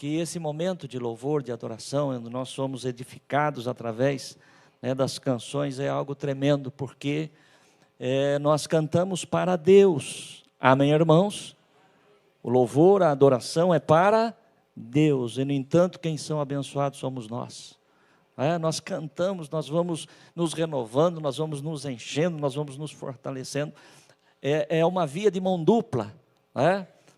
que esse momento de louvor, de adoração, onde nós somos edificados através, né, das canções, é algo tremendo, porque nós cantamos para Deus. Amém, irmãos? O louvor, a adoração é para Deus, e no entanto, quem são abençoados somos nós. Nós cantamos, nós vamos nos renovando, nós vamos nos enchendo, nós vamos nos fortalecendo. É uma via de mão dupla.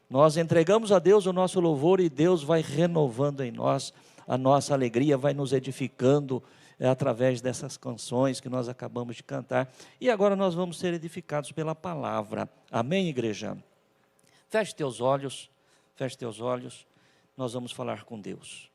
Nós entregamos a Deus o nosso louvor e Deus vai renovando em nós a nossa alegria, vai nos edificando através dessas canções que nós acabamos de cantar. E agora nós vamos ser edificados pela palavra. Amém, igreja? Feche teus olhos, nós vamos falar com Deus.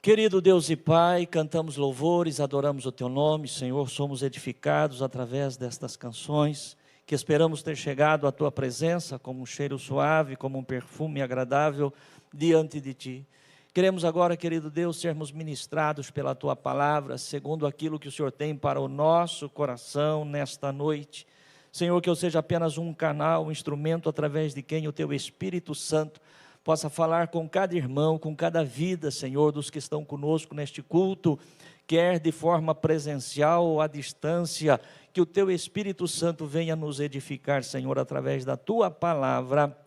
Querido Deus e Pai, cantamos louvores, adoramos o Teu nome, Senhor, somos edificados através destas canções, que esperamos ter chegado à Tua presença como um cheiro suave, como um perfume agradável diante de Ti. Queremos agora, querido Deus, sermos ministrados pela Tua palavra, segundo aquilo que o Senhor tem para o nosso coração nesta noite. Senhor, que eu seja apenas um canal, um instrumento através de quem o Teu Espírito Santo possa falar com cada irmão, com cada vida, Senhor, dos que estão conosco neste culto, quer de forma presencial ou à distância, que o Teu Espírito Santo venha nos edificar, Senhor, através da Tua palavra,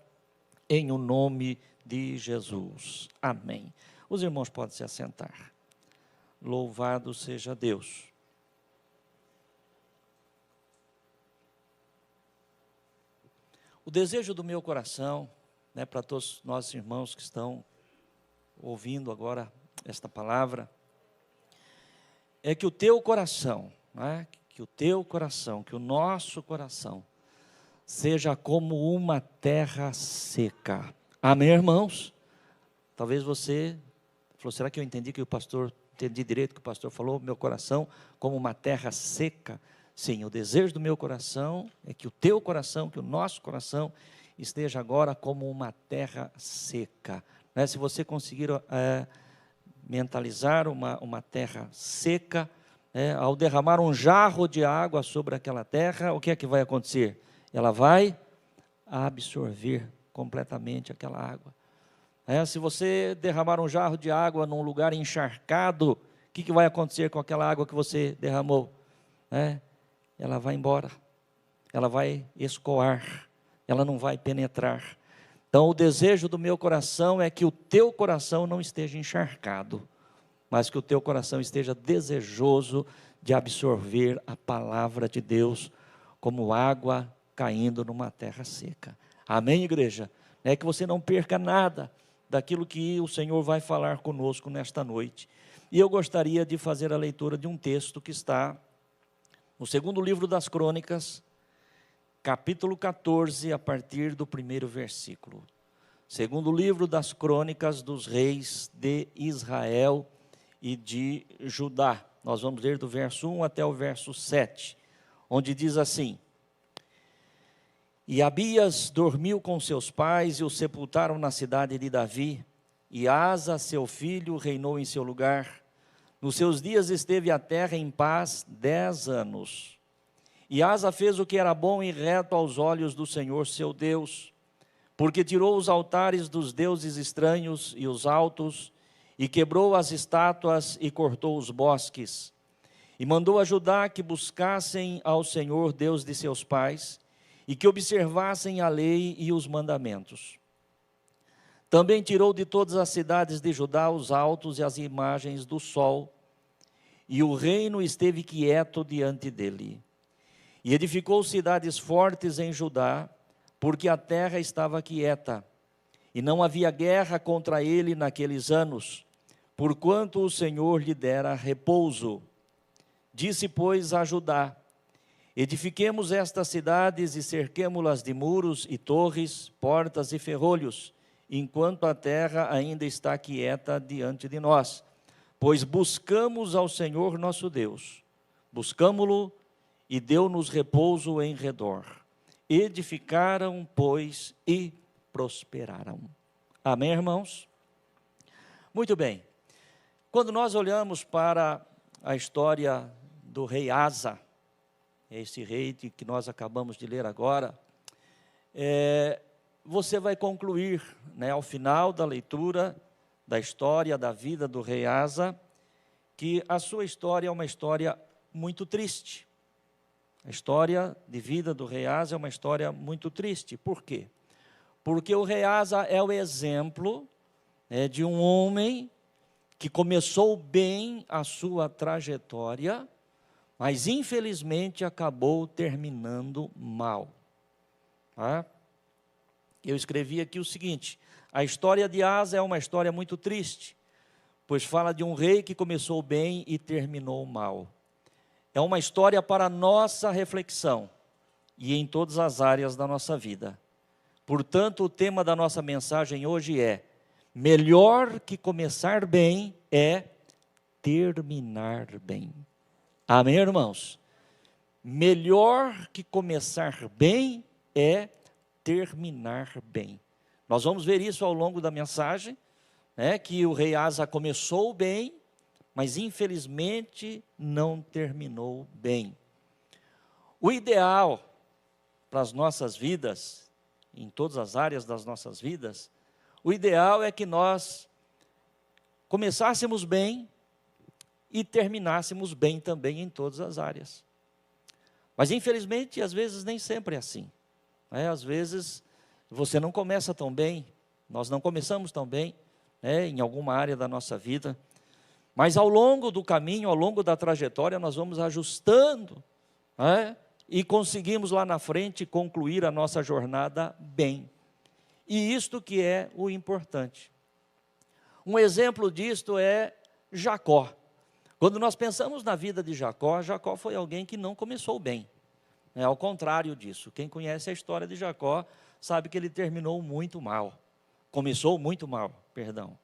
em o nome de Jesus. Amém. Os irmãos podem se assentar. Louvado seja Deus. O desejo do meu coração, para todos nós irmãos que estão ouvindo agora esta palavra, é que o teu coração, que o nosso coração, seja como uma terra seca. Amém, irmãos? Talvez você falou, será que eu entendi direito que o pastor falou? Meu coração como uma terra seca. Sim, o desejo do meu coração é que o teu coração, que o nosso coração esteja agora como uma terra seca. Se você conseguir mentalizar uma terra seca, ao derramar um jarro de água sobre aquela terra, o que é que vai acontecer? Ela vai absorver completamente aquela água. Se você derramar um jarro de água num lugar encharcado, o que vai acontecer com aquela água que você derramou? Ela vai embora, ela vai escoar, ela não vai penetrar. Então o desejo do meu coração é que o teu coração não esteja encharcado, mas que o teu coração esteja desejoso de absorver a palavra de Deus como água caindo numa terra seca. Amém, igreja? Que você não perca nada daquilo que o Senhor vai falar conosco nesta noite. E eu gostaria de fazer a leitura de um texto que está no segundo livro das Crônicas, capítulo 14, a partir do primeiro versículo. Segundo livro das Crônicas dos Reis de Israel e de Judá. Nós vamos ler do verso 1 até o verso 7, onde diz assim: E Abias dormiu com seus pais e o sepultaram na cidade de Davi, e Asa, seu filho, reinou em seu lugar. Nos seus dias esteve a terra em paz 10 anos. E Asa fez o que era bom e reto aos olhos do Senhor seu Deus, porque tirou os altares dos deuses estranhos e os altos, e quebrou as estátuas e cortou os bosques. E mandou a Judá que buscassem ao Senhor Deus de seus pais, e que observassem a lei e os mandamentos. Também tirou de todas as cidades de Judá os altos e as imagens do sol, e o reino esteve quieto diante dele. E edificou cidades fortes em Judá, porque a terra estava quieta, e não havia guerra contra ele naqueles anos, porquanto o Senhor lhe dera repouso. Disse, pois, a Judá: edifiquemos estas cidades e cerquemo-las de muros e torres, portas e ferrolhos, enquanto a terra ainda está quieta diante de nós. Pois buscamos ao Senhor nosso Deus, buscamo-lo e deu-nos repouso em redor. Edificaram, pois, e prosperaram. Amém, irmãos? Muito bem. Quando nós olhamos para a história do rei Asa, esse rei que nós acabamos de ler agora, você vai concluir, né, ao final da leitura da história da vida do rei Asa, que a sua história é uma história muito triste. A história de vida do rei Asa é uma história muito triste. Por quê? Porque o rei Asa é o exemplo, né, de um homem que começou bem a sua trajetória, mas infelizmente acabou terminando mal. Tá? Eu escrevi aqui o seguinte: a história de Asa é uma história muito triste, pois fala de um rei que começou bem e terminou mal. É uma história para nossa reflexão e em todas as áreas da nossa vida. Portanto, o tema da nossa mensagem hoje é: melhor que começar bem é terminar bem. Amém, irmãos? Melhor que começar bem é terminar bem. Nós vamos ver isso ao longo da mensagem, né, que o rei Asa começou bem, mas infelizmente não terminou bem. O ideal para as nossas vidas, em todas as áreas das nossas vidas, o ideal é que nós começássemos bem e terminássemos bem também em todas as áreas. Mas infelizmente, às vezes nem sempre é assim. Né? Às vezes você não começa tão bem, nós não começamos tão bem, né, em alguma área da nossa vida. Mas ao longo do caminho, ao longo da trajetória, nós vamos ajustando, né, e conseguimos lá na frente concluir a nossa jornada bem. E isto que é o importante. Um exemplo disto é Jacó. Quando nós pensamos na vida de Jacó, Jacó foi alguém que não começou bem. É ao contrário disso. Quem conhece a história de Jacó sabe que ele terminou muito mal. Começou muito mal, perdão.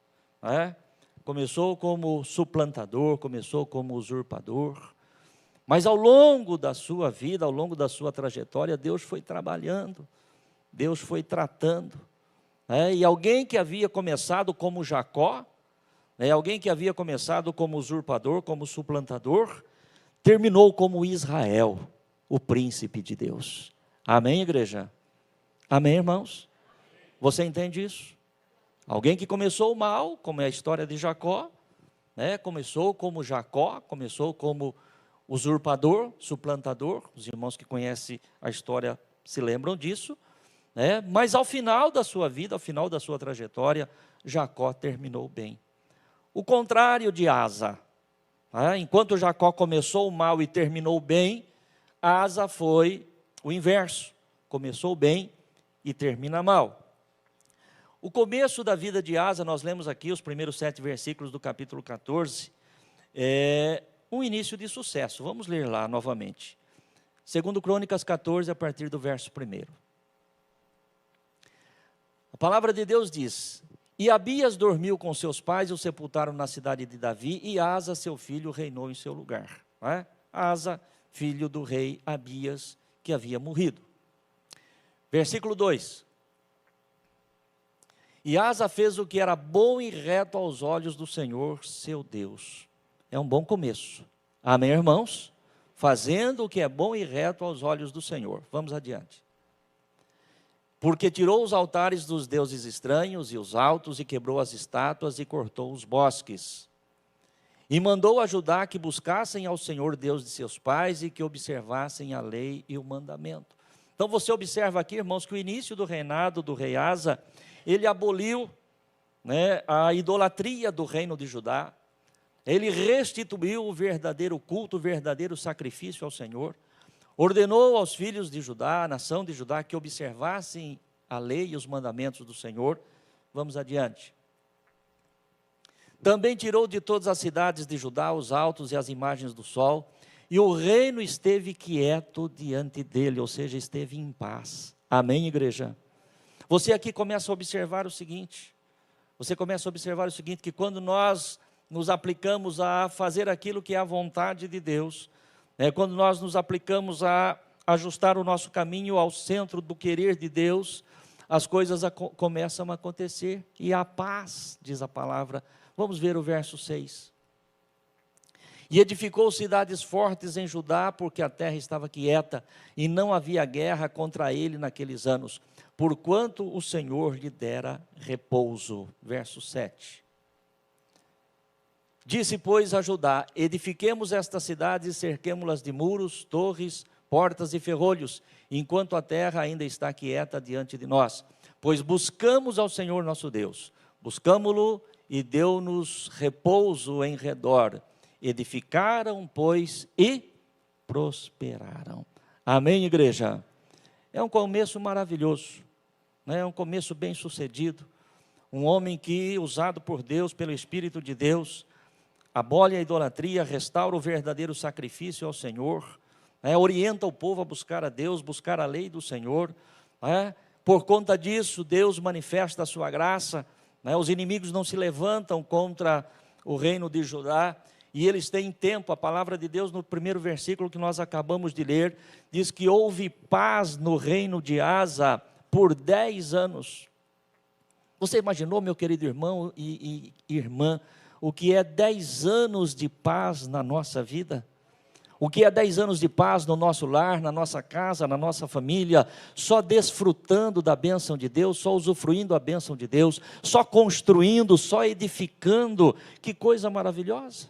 Começou como suplantador, começou como usurpador. Mas ao longo da sua vida, ao longo da sua trajetória, Deus foi trabalhando, Deus foi tratando. E alguém que havia começado como Jacó, alguém que havia começado como usurpador, como suplantador, terminou como Israel, o príncipe de Deus. Amém, igreja? Amém, irmãos? Você entende isso? Alguém que começou mal, como é a história de Jacó, começou como Jacó, começou como usurpador, suplantador. Os irmãos que conhecem a história se lembram disso. Mas ao final da sua vida, ao final da sua trajetória, Jacó terminou bem. O contrário de Asa. Enquanto Jacó começou mal e terminou bem, Asa foi o inverso. Começou bem e termina mal. O começo da vida de Asa, nós lemos aqui os primeiros 7 versículos do capítulo 14, é um início de sucesso. Vamos ler lá novamente. 2 Crônicas 14, a partir do verso 1. A palavra de Deus diz: E Abias dormiu com seus pais e o sepultaram na cidade de Davi, e Asa, seu filho, reinou em seu lugar. Asa, filho do rei Abias, que havia morrido. Versículo 2. E Asa fez o que era bom e reto aos olhos do Senhor, seu Deus. É um bom começo. Amém, irmãos? Fazendo o que é bom e reto aos olhos do Senhor. Vamos adiante. Porque tirou os altares dos deuses estranhos e os altos, e quebrou as estátuas, e cortou os bosques. E mandou a Judá que buscassem ao Senhor Deus de seus pais, e que observassem a lei e o mandamento. Então você observa aqui, irmãos, que o início do reinado do rei Asa, ele aboliu, a idolatria do reino de Judá. Ele restituiu o verdadeiro culto, o verdadeiro sacrifício ao Senhor. Ordenou aos filhos de Judá, a nação de Judá, que observassem a lei e os mandamentos do Senhor. Vamos adiante. Também tirou de todas as cidades de Judá os altos e as imagens do sol, e o reino esteve quieto diante dele, ou seja, esteve em paz. Amém, igreja? Você aqui começa a observar o seguinte, que quando nós nos aplicamos a fazer aquilo que é a vontade de Deus, quando nós nos aplicamos a ajustar o nosso caminho ao centro do querer de Deus, as coisas começam a acontecer, e a paz, diz a palavra. Vamos ver o verso 6. E edificou cidades fortes em Judá, porque a terra estava quieta, e não havia guerra contra ele naqueles anos. porquanto o Senhor lhe dera repouso. Verso 7. Disse, pois, a Judá: edifiquemos esta cidade e cerquemo-las de muros, torres, portas e ferrolhos, enquanto a terra ainda está quieta diante de nós. Pois buscamos ao Senhor nosso Deus, buscamo-lo e deu-nos repouso em redor. Edificaram, pois, e prosperaram. Amém, igreja? É um começo maravilhoso, né? É um começo bem sucedido. Um homem que, usado por Deus, pelo Espírito de Deus, abole a idolatria, restaura o verdadeiro sacrifício ao Senhor, orienta o povo a buscar a Deus, buscar a lei do Senhor. Por conta disso, Deus manifesta a sua graça, os inimigos não se levantam contra o reino de Judá, e eles têm tempo. A palavra de Deus, no primeiro versículo que nós acabamos de ler, diz que houve paz no reino de Asa por 10 anos. Você imaginou, meu querido irmão e irmã, o que é 10 anos de paz na nossa vida? O que é 10 anos de paz no nosso lar, na nossa casa, na nossa família, só desfrutando da bênção de Deus, só usufruindo da bênção de Deus, só construindo, só edificando? Que coisa maravilhosa!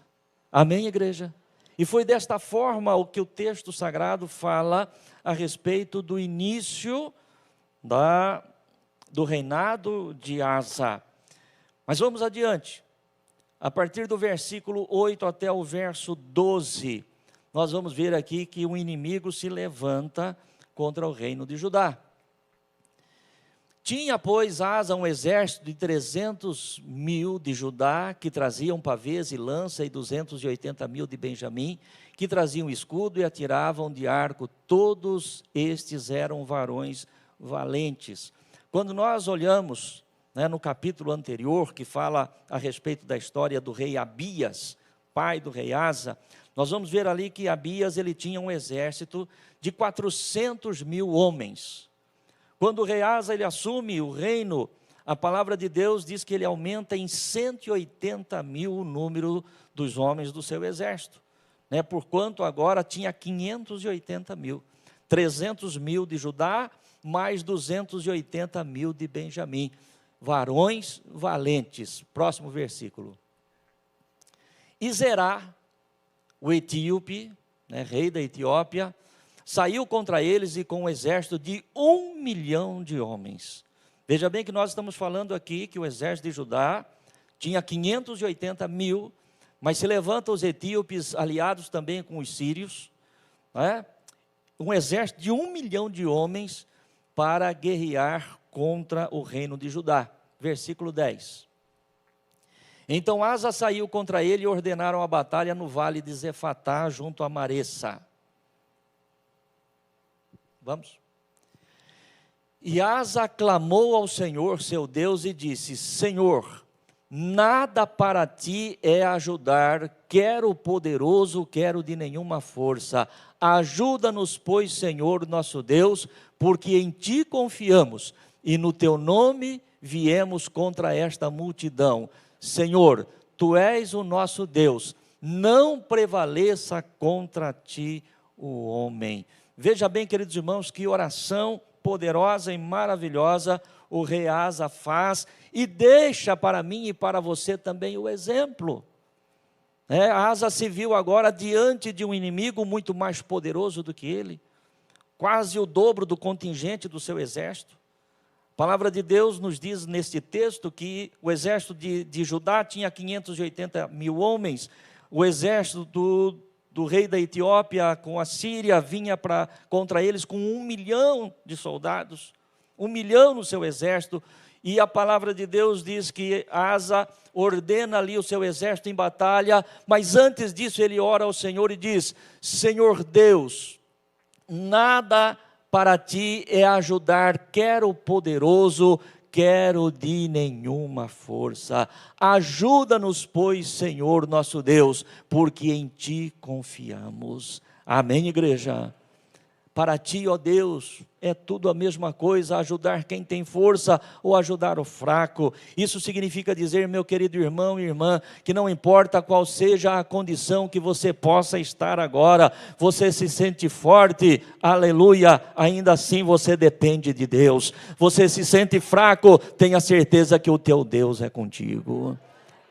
Amém, igreja? E foi desta forma o que o texto sagrado fala a respeito do início do reinado de Asa. Mas vamos adiante. A partir do versículo 8 até o verso 12, nós vamos ver aqui que um inimigo se levanta contra o reino de Judá. Tinha, pois, Asa um exército de 300.000 de Judá, que traziam pavês e lança, e 280.000 de Benjamim, que traziam escudo e atiravam de arco. Todos estes eram varões valentes. Quando nós olhamos, no capítulo anterior, que fala a respeito da história do rei Abias, pai do rei Asa, nós vamos ver ali que Abias, ele tinha um exército de 400.000 homens. Quando o rei Asa, ele assume o reino, a palavra de Deus diz que ele aumenta em 180.000 o número dos homens do seu exército, porquanto agora tinha 580.000, 300.000 de Judá, mais 280.000 de Benjamim, varões valentes. Próximo versículo. E Zerá, o etíope, rei da Etiópia, saiu contra eles e com um exército de 1 milhão de homens. Veja bem que nós estamos falando aqui que o exército de Judá tinha 580.000, mas se levantam os etíopes aliados também com os sírios, um exército de 1 milhão de homens para guerrear contra o reino de Judá. Versículo 10. Então Asa saiu contra ele e ordenaram a batalha no vale de Zefatá, junto a Maressa. Vamos? E Asa clamou ao Senhor, seu Deus, e disse: Senhor, nada para ti é ajudar, quer o poderoso, quer o de nenhuma força. Ajuda-nos, pois, Senhor nosso Deus, porque em ti confiamos, e no teu nome viemos contra esta multidão. Senhor, tu és o nosso Deus, não prevaleça contra ti o homem. Veja bem, queridos irmãos, que oração poderosa e maravilhosa o rei Asa faz, e deixa para mim e para você também o exemplo. Asa se viu agora diante de um inimigo muito mais poderoso do que ele, quase o dobro do contingente do seu exército. A palavra de Deus nos diz neste texto que o exército de Judá tinha 580.000 homens, o exército do rei da Etiópia com a Síria vinha contra eles com 1 milhão de soldados, 1 milhão no seu exército, e a palavra de Deus diz que Asa ordena ali o seu exército em batalha, mas antes disso ele ora ao Senhor e diz: Senhor Deus, nada para ti é ajudar, quer o poderoso, quer o de nenhuma força. Ajuda-nos, pois, Senhor nosso Deus, porque em ti confiamos. Amém, igreja? Para ti, ó Deus, é tudo a mesma coisa, ajudar quem tem força ou ajudar o fraco. Isso significa dizer, meu querido irmão e irmã, que não importa qual seja a condição que você possa estar agora, você se sente forte, aleluia, ainda assim você depende de Deus. Você se sente fraco, tenha certeza que o teu Deus é contigo.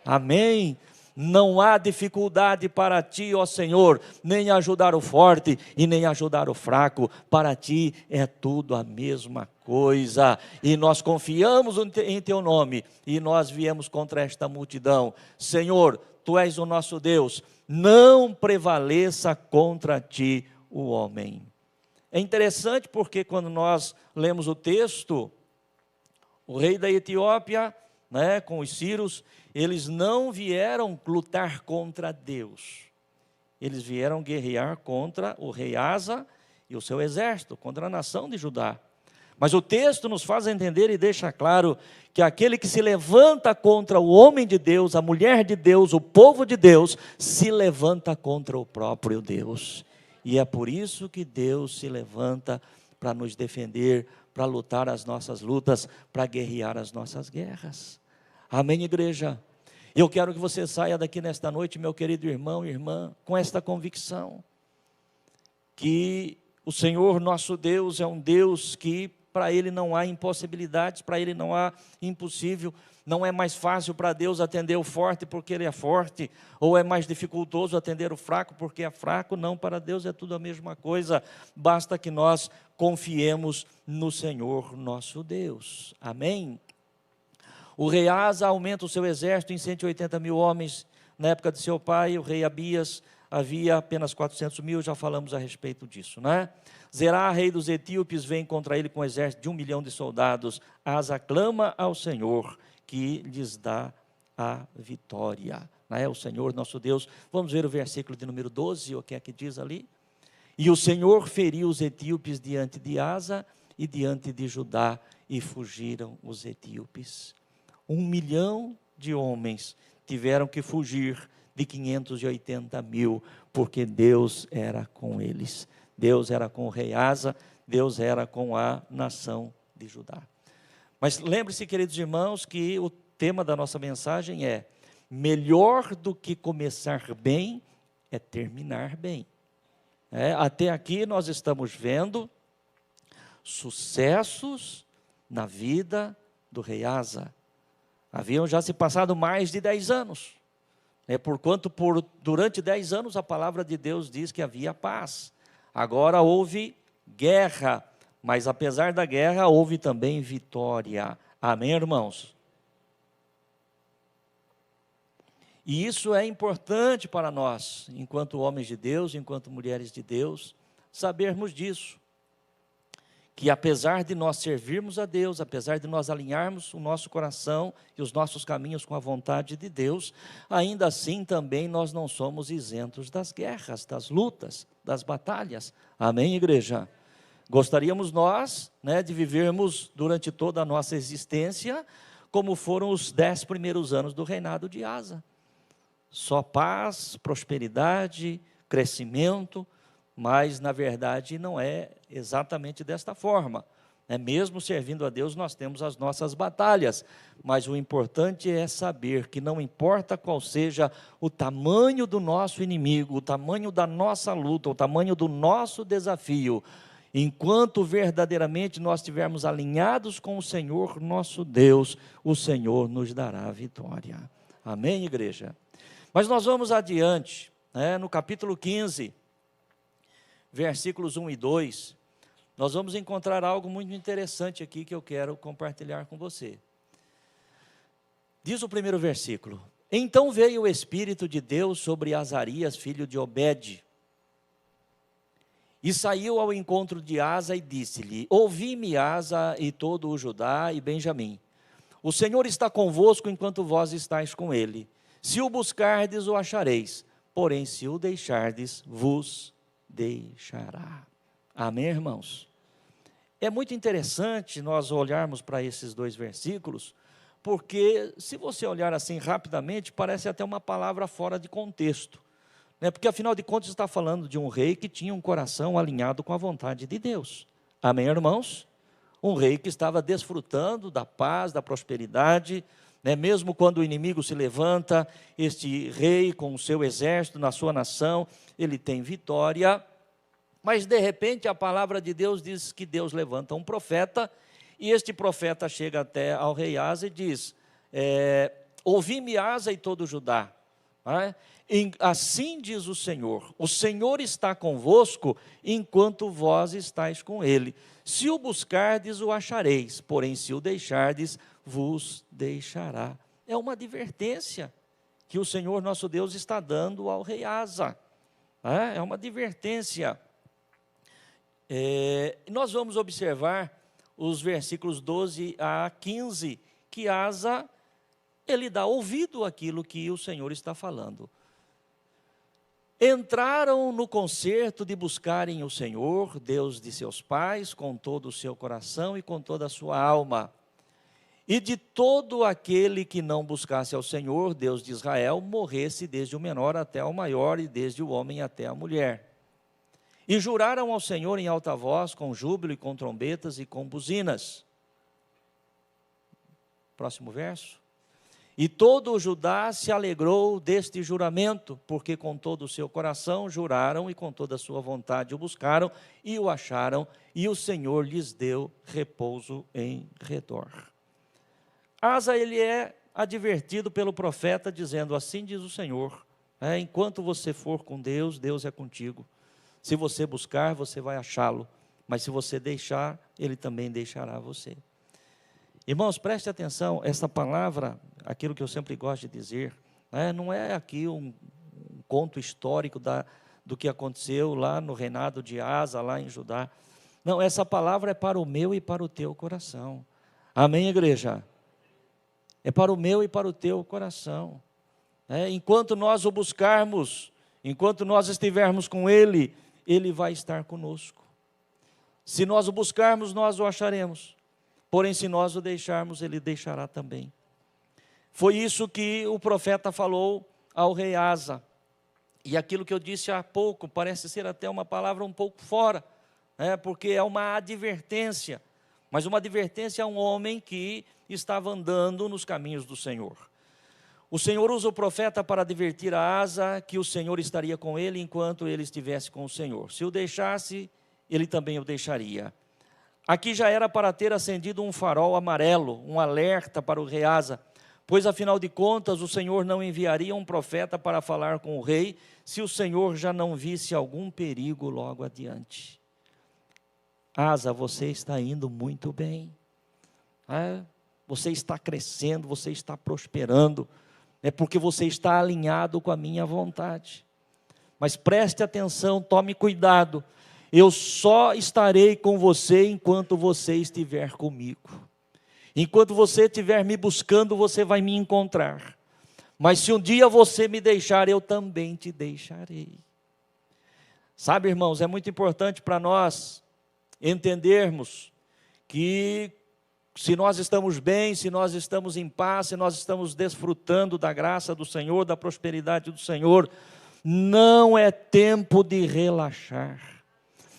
Amém? Não há dificuldade para ti, ó Senhor, nem ajudar o forte e nem ajudar o fraco. Para ti é tudo a mesma coisa. E nós confiamos em teu nome e nós viemos contra esta multidão. Senhor, tu és o nosso Deus, não prevaleça contra ti o homem. É interessante porque quando nós lemos o texto, o rei da Etiópia, com os sírios, eles não vieram lutar contra Deus, eles vieram guerrear contra o rei Asa e o seu exército, contra a nação de Judá. Mas o texto nos faz entender e deixa claro que aquele que se levanta contra o homem de Deus, a mulher de Deus, o povo de Deus, se levanta contra o próprio Deus. E é por isso que Deus se levanta para nos defender, para lutar as nossas lutas, para guerrear as nossas guerras. Amém, igreja? Eu quero que você saia daqui nesta noite, meu querido irmão e irmã, com esta convicção, que o Senhor nosso Deus é um Deus que para Ele não há impossibilidades, para Ele não há impossível. Não é mais fácil para Deus atender o forte porque Ele é forte, ou é mais dificultoso atender o fraco porque é fraco. Não, para Deus é tudo a mesma coisa, basta que nós confiemos no Senhor nosso Deus. Amém? O rei Asa aumenta o seu exército em 180 mil homens. Na época de seu pai, o rei Abias, havia apenas 400 mil, já falamos a respeito disso, né? Zerá, rei dos etíopes, vem contra ele com um exército de 1 milhão de soldados. Asa clama ao Senhor, que lhes dá a vitória. É o Senhor nosso Deus. Vamos ver o versículo de número 12, o que é que diz ali? E o Senhor feriu os etíopes diante de Asa e diante de Judá, e fugiram os etíopes. 1 milhão de homens tiveram que fugir de 580 mil, porque Deus era com eles. Deus era com o rei Asa, Deus era com a nação de Judá. Mas lembre-se, queridos irmãos, que o tema da nossa mensagem é: melhor do que começar bem é terminar bem. Até aqui nós estamos vendo sucessos na vida do rei Asa. Haviam já se passado mais de 10 anos, porquanto durante 10 anos a palavra de Deus diz que havia paz. Agora houve guerra, mas apesar da guerra houve também vitória. Amém, irmãos? E isso é importante para nós, enquanto homens de Deus, enquanto mulheres de Deus, sabermos disso. Que apesar de nós servirmos a Deus, apesar de nós alinharmos o nosso coração e os nossos caminhos com a vontade de Deus, ainda assim também nós não somos isentos das guerras, das lutas, das batalhas. Amém, igreja? Gostaríamos nós, de vivermos durante toda a nossa existência como foram os 10 primeiros anos do reinado de Asa. Só paz, prosperidade, crescimento. Mas, na verdade, não é exatamente desta forma. Mesmo servindo a Deus, nós temos as nossas batalhas. Mas o importante é saber que não importa qual seja o tamanho do nosso inimigo, o tamanho da nossa luta, o tamanho do nosso desafio, enquanto verdadeiramente nós estivermos alinhados com o Senhor nosso Deus, o Senhor nos dará a vitória. Amém, igreja? Mas nós vamos adiante, no capítulo 15... versículos 1 e 2, nós vamos encontrar algo muito interessante aqui que eu quero compartilhar com você. Diz o primeiro versículo: então veio o Espírito de Deus sobre Azarias, filho de Obed, e saiu ao encontro de Asa e disse-lhe: ouvi-me, Asa, e todo o Judá e Benjamim, o Senhor está convosco enquanto vós estáis com ele. Se o buscardes, o achareis, porém se o deixardes, vos deixará. Amém, irmãos? É muito interessante nós olharmos para esses dois versículos, porque se você olhar assim rapidamente, parece até uma palavra fora de contexto. né? Porque afinal de contas está falando de um rei que tinha um coração alinhado com a vontade de Deus. Amém, irmãos? Um rei que estava desfrutando da paz, da prosperidade, né? Mesmo quando o inimigo se levanta, este rei com o seu exército na sua nação, ele tem vitória. Mas de repente a palavra de Deus diz que Deus levanta um profeta, e este profeta chega até ao rei Asa e diz: ouvi-me, Asa, e todo Judá, né? Assim diz o Senhor está convosco enquanto vós estáis com ele. Se o buscardes, o achareis, porém se o deixardes, vos deixará. É uma advertência que o Senhor nosso Deus está dando ao rei Asa, é uma advertência. Nós vamos observar os versículos 12 a 15, que Asa, ele dá ouvido àquilo que o Senhor está falando. Entraram no concerto de buscarem o Senhor, Deus de seus pais, com todo o seu coração e com toda a sua alma. E de todo aquele que não buscasse ao Senhor, Deus de Israel, morresse desde o menor até o maior, e desde o homem até a mulher. E juraram ao Senhor em alta voz, com júbilo e com trombetas e com buzinas. Próximo verso. E todo o Judá se alegrou deste juramento, porque com todo o seu coração juraram e com toda a sua vontade o buscaram e o acharam, e o Senhor lhes deu repouso em redor. Asa, ele é advertido pelo profeta, dizendo: assim diz o Senhor, enquanto você for com Deus, Deus é contigo. Se você buscar, você vai achá-lo, mas se você deixar, ele também deixará você. Irmãos, preste atenção, essa palavra, aquilo que eu sempre gosto de dizer, não é aqui um conto histórico do que aconteceu lá no reinado de Asa, lá em Judá. Não, essa palavra é para o meu e para o teu coração. Amém, igreja? É para o meu e para o teu coração. Enquanto nós o buscarmos, enquanto nós estivermos com Ele, Ele vai estar conosco. Se nós o buscarmos, nós o acharemos. Porém, se nós o deixarmos, Ele deixará também. Foi isso que o profeta falou ao rei Asa. E aquilo que eu disse há pouco, parece ser até uma palavra um pouco fora, porque é uma advertência. Mas uma advertência a um homem que estava andando nos caminhos do Senhor. O Senhor usa o profeta para advertir a Asa que o Senhor estaria com ele enquanto ele estivesse com o Senhor. Se o deixasse, ele também o deixaria. Aqui já era para ter acendido um farol amarelo, um alerta para o rei Asa, pois afinal de contas o Senhor não enviaria um profeta para falar com o rei, se o Senhor já não visse algum perigo logo adiante. Asa, você está indo muito bem, você está crescendo, você está prosperando, é porque você está alinhado com a minha vontade. Mas preste atenção, tome cuidado. Eu só estarei com você enquanto você estiver comigo. Enquanto você estiver me buscando, você vai me encontrar. Mas se um dia você me deixar, eu também te deixarei. Sabe, irmãos, é muito importante para nós entendermos que se nós estamos bem, se nós estamos em paz, se nós estamos desfrutando da graça do Senhor, da prosperidade do Senhor, não é tempo de relaxar.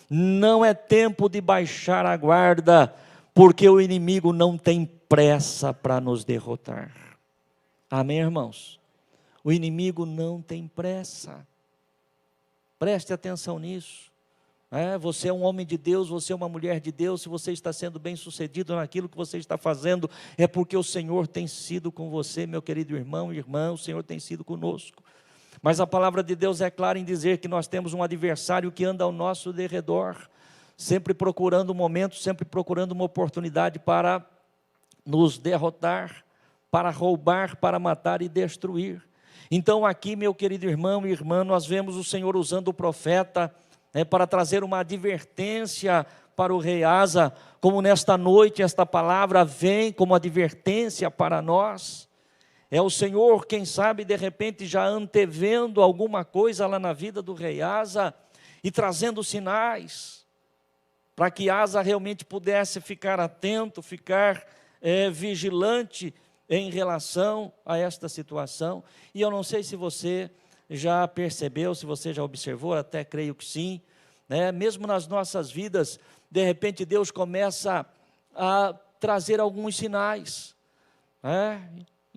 Não é tempo de baixar a guarda, porque o inimigo não tem pressa para nos derrotar. Amém, irmãos? O inimigo não tem pressa. Preste atenção nisso. Você é um homem de Deus, você é uma mulher de Deus. Se você está sendo bem sucedido naquilo que você está fazendo, é porque o Senhor tem sido com você, meu querido irmão e irmã. O Senhor tem sido conosco. Mas a palavra de Deus é clara em dizer que nós temos um adversário que anda ao nosso derredor, sempre procurando um momento, sempre procurando uma oportunidade para nos derrotar, para roubar, para matar e destruir. Então aqui, meu querido irmão e irmã, nós vemos o Senhor usando o profeta para trazer uma advertência para o rei Asa, como nesta noite esta palavra vem como advertência para nós. É o Senhor, quem sabe, de repente já antevendo alguma coisa lá na vida do rei Asa e trazendo sinais para que Asa realmente pudesse ficar atento, ficar vigilante em relação a esta situação. E eu não sei se você já percebeu, se você já observou, até creio que sim, né? Mesmo nas nossas vidas, de repente Deus começa a trazer alguns sinais, né?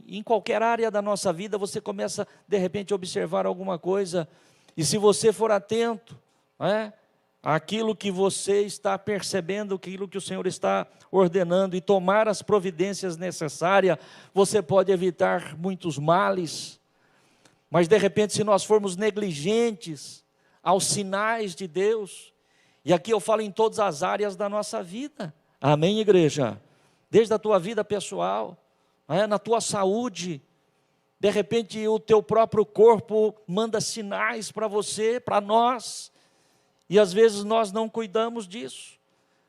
Em qualquer área da nossa vida, você começa, de repente, a observar alguma coisa, e se você for atento, né, àquilo que você está percebendo, aquilo que o Senhor está ordenando, e tomar as providências necessárias, você pode evitar muitos males. Mas, de repente, se nós formos negligentes aos sinais de Deus, e aqui eu falo em todas as áreas da nossa vida, amém, igreja? Desde a tua vida pessoal, na tua saúde, de repente o teu próprio corpo manda sinais para você, para nós, e às vezes nós não cuidamos disso.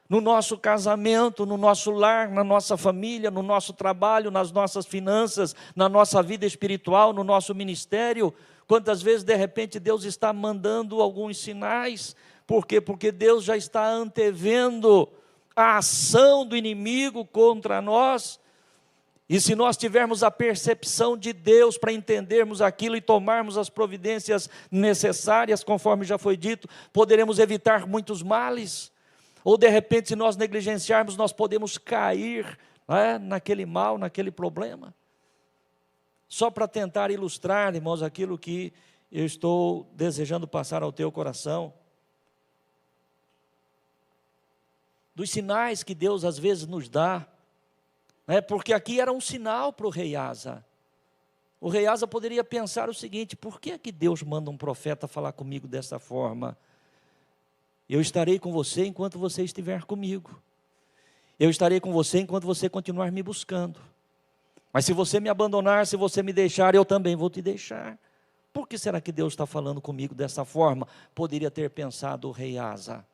No nosso casamento, no nosso lar, na nossa família, no nosso trabalho, nas nossas finanças, na nossa vida espiritual, no nosso ministério, quantas vezes de repente Deus está mandando alguns sinais, por quê? Porque Deus já está antevendo a ação do inimigo contra nós. E se nós tivermos a percepção de Deus para entendermos aquilo e tomarmos as providências necessárias, conforme já foi dito, poderemos evitar muitos males. Ou de repente, se nós negligenciarmos, nós podemos cair, naquele mal, naquele problema. Só para tentar ilustrar, irmãos, aquilo que eu estou desejando passar ao teu coração. Dos sinais que Deus às vezes nos dá, porque aqui era um sinal para o rei Asa. O rei Asa poderia pensar o seguinte: por que é que Deus manda um profeta falar comigo dessa forma? Eu estarei com você enquanto você estiver comigo. Eu estarei com você enquanto você continuar me buscando. Mas se você me abandonar, se você me deixar, eu também vou te deixar. Por que será que Deus está falando comigo dessa forma? Poderia ter pensado o rei Asa.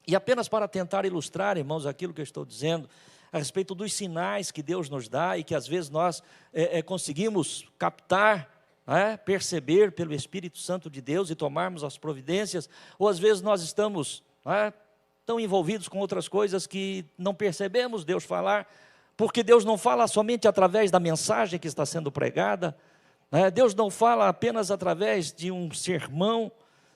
E apenas para tentar ilustrar, irmãos, aquilo que eu estou dizendo, a respeito dos sinais que Deus nos dá e que às vezes nós conseguimos captar, perceber pelo Espírito Santo de Deus e tomarmos as providências, ou às vezes nós estamos tão envolvidos com outras coisas que não percebemos Deus falar, porque Deus não fala somente através da mensagem que está sendo pregada, Deus não fala apenas através de um sermão,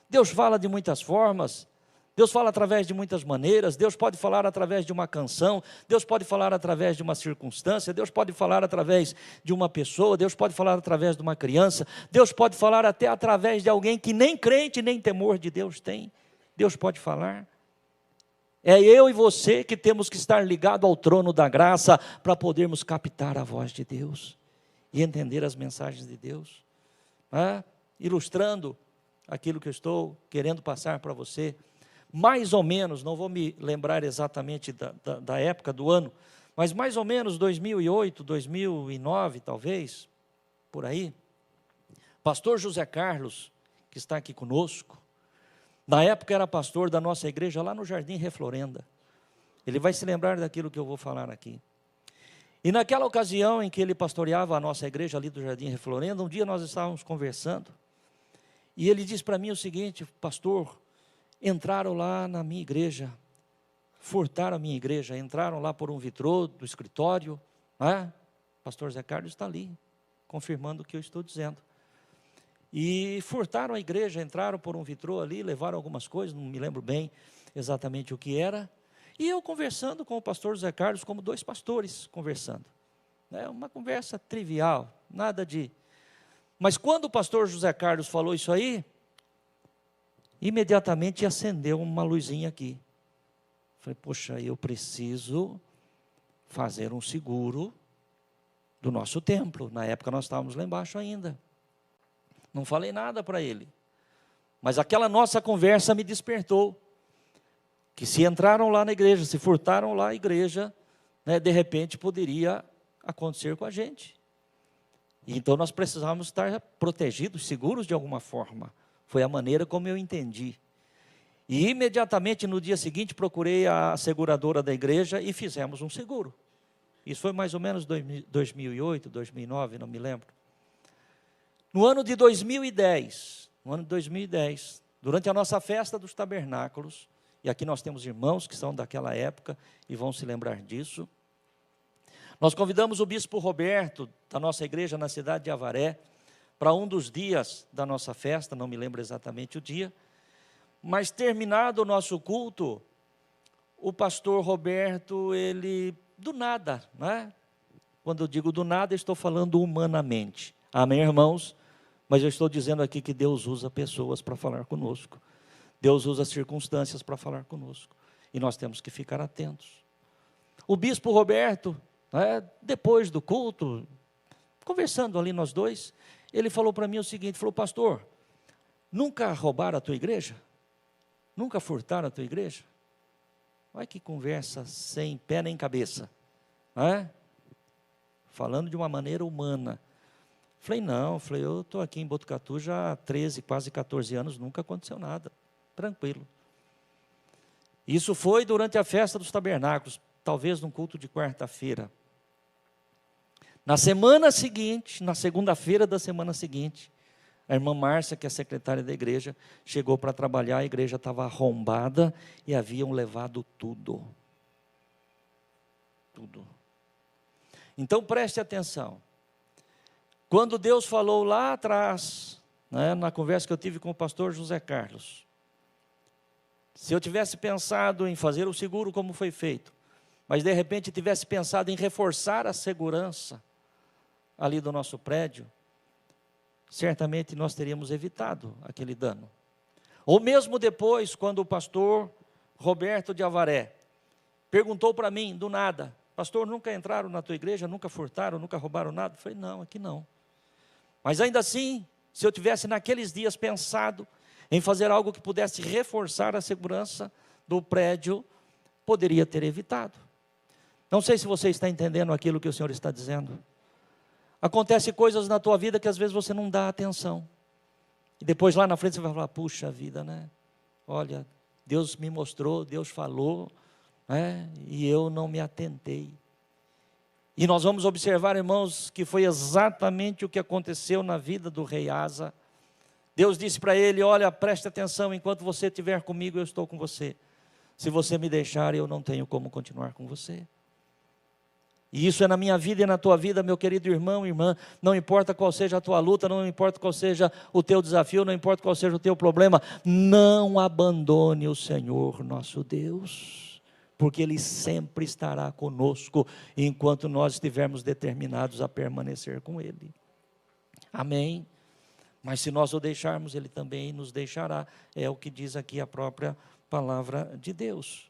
Deus fala de muitas formas. Deus fala através de muitas maneiras. Deus pode falar através de uma canção, Deus pode falar através de uma circunstância, Deus pode falar através de uma pessoa, Deus pode falar através de uma criança, Deus pode falar até através de alguém que nem crente, nem temor de Deus tem. Deus pode falar. É eu e você que temos que estar ligados ao trono da graça para podermos captar a voz de Deus e entender as mensagens de Deus. Ilustrando aquilo que eu estou querendo passar para você, mais ou menos, não vou me lembrar exatamente da época do ano, mas mais ou menos 2008, 2009 talvez, por aí, pastor José Carlos, que está aqui conosco, na época era pastor da nossa igreja lá no Jardim Reflorenda, ele vai se lembrar daquilo que eu vou falar aqui. E naquela ocasião em que ele pastoreava a nossa igreja ali do Jardim Reflorenda, um dia nós estávamos conversando, e ele disse para mim o seguinte: pastor, entraram lá na minha igreja, furtaram a minha igreja, entraram lá por um vitrô do escritório, pastor Zé Carlos está ali, confirmando o que eu estou dizendo, e furtaram a igreja, entraram por um vitrô ali, levaram algumas coisas, não me lembro bem exatamente o que era, e eu conversando com o pastor Zé Carlos, como dois pastores conversando, uma conversa trivial, nada de... Mas quando o pastor José Carlos falou isso aí, imediatamente acendeu uma luzinha aqui. Falei, poxa, eu preciso fazer um seguro do nosso templo. Na época nós estávamos lá embaixo ainda. Não falei nada para ele. Mas aquela nossa conversa me despertou. Que se entraram lá na igreja, se furtaram lá a igreja, de repente poderia acontecer com a gente. E então nós precisávamos estar protegidos, seguros de alguma forma. Foi a maneira como eu entendi. E imediatamente no dia seguinte procurei a seguradora da igreja e fizemos um seguro. Isso foi mais ou menos 2008, 2009, não me lembro. No ano de 2010, durante a nossa festa dos tabernáculos, e aqui nós temos irmãos que são daquela época e vão se lembrar disso, nós convidamos o bispo Roberto, da nossa igreja na cidade de Avaré, para um dos dias da nossa festa, não me lembro exatamente o dia, mas terminado o nosso culto, o pastor Roberto, ele, do nada, né? Quando eu digo do nada, estou falando humanamente. Amém, irmãos? Mas eu estou dizendo aqui que Deus usa pessoas para falar conosco. Deus usa circunstâncias para falar conosco. E nós temos que ficar atentos. O bispo Roberto, né, depois do culto, conversando ali nós dois, ele falou para mim o seguinte, falou, pastor, nunca roubaram a tua igreja? Nunca furtaram a tua igreja? Olha que conversa sem pé nem cabeça, né? Falando de uma maneira humana. Falei, não, eu estou aqui em Botucatu já há 13, quase 14 anos, nunca aconteceu nada, tranquilo. Isso foi durante a festa dos tabernáculos, talvez num culto de quarta-feira. Na semana seguinte, na segunda-feira da semana seguinte, a irmã Márcia, que é secretária da igreja, chegou para trabalhar, a igreja estava arrombada e haviam levado tudo. Tudo. Então preste atenção. Quando Deus falou lá atrás, né, na conversa que eu tive com o pastor José Carlos, se eu tivesse pensado em fazer o seguro como foi feito, mas de repente tivesse pensado em reforçar a segurança ali do nosso prédio, certamente nós teríamos evitado aquele dano. Ou mesmo depois, quando o pastor Roberto de Avaré perguntou para mim, do nada, pastor, nunca entraram na tua igreja, nunca furtaram, nunca roubaram nada? Eu falei, não, aqui não. Mas ainda assim, se eu tivesse naqueles dias pensado em fazer algo que pudesse reforçar a segurança do prédio, poderia ter evitado. Não sei se você está entendendo aquilo que o Senhor está dizendo. Acontecem coisas na tua vida que às vezes você não dá atenção. E depois lá na frente você vai falar, puxa vida, né? Olha, Deus me mostrou, Deus falou, né? E eu não me atentei. E nós vamos observar, irmãos, que foi exatamente o que aconteceu na vida do rei Asa. Deus disse para ele, olha, preste atenção, enquanto você estiver comigo, eu estou com você. Se você me deixar, eu não tenho como continuar com você. E isso é na minha vida e na tua vida, meu querido irmão e irmã. Não importa qual seja a tua luta, não importa qual seja o teu desafio, não importa qual seja o teu problema, não abandone o Senhor nosso Deus. Porque Ele sempre estará conosco, enquanto nós estivermos determinados a permanecer com Ele. Amém? Mas se nós o deixarmos, Ele também nos deixará. É o que diz aqui a própria palavra de Deus.